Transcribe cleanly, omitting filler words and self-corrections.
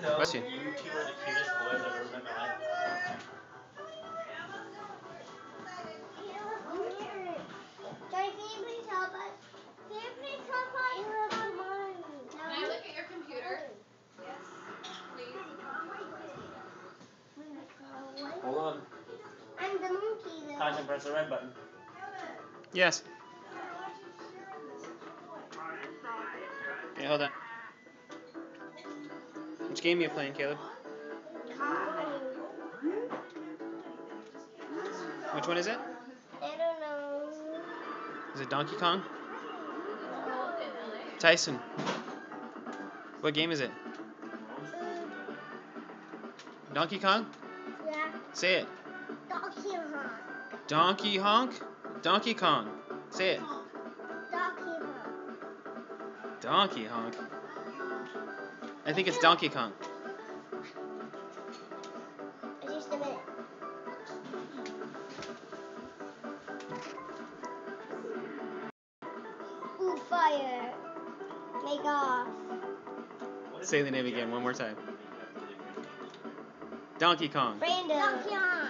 Bless you. You two are the cutest boys I've ever met in my life. Can you please help us? Can you please help us? Can I look at your computer? Yes. Please. Hold on. I'm the monkey though. Tyson, press the red button. Yes. Okay, hold on. Which game are you playing, Caleb? Which one is it? I don't know. Is it Donkey Kong? Tyson. What game is it? Donkey Kong? Yeah. Say it. Donkey Kong. Donkey Honk? Donkey Kong. Say it. Donkey Kong. Donkey Honk. I think it's Donkey Kong. Just a minute. Ooh, fire. Make off. Say the name again one more time. Donkey Kong. Brandon. Donkey Kong.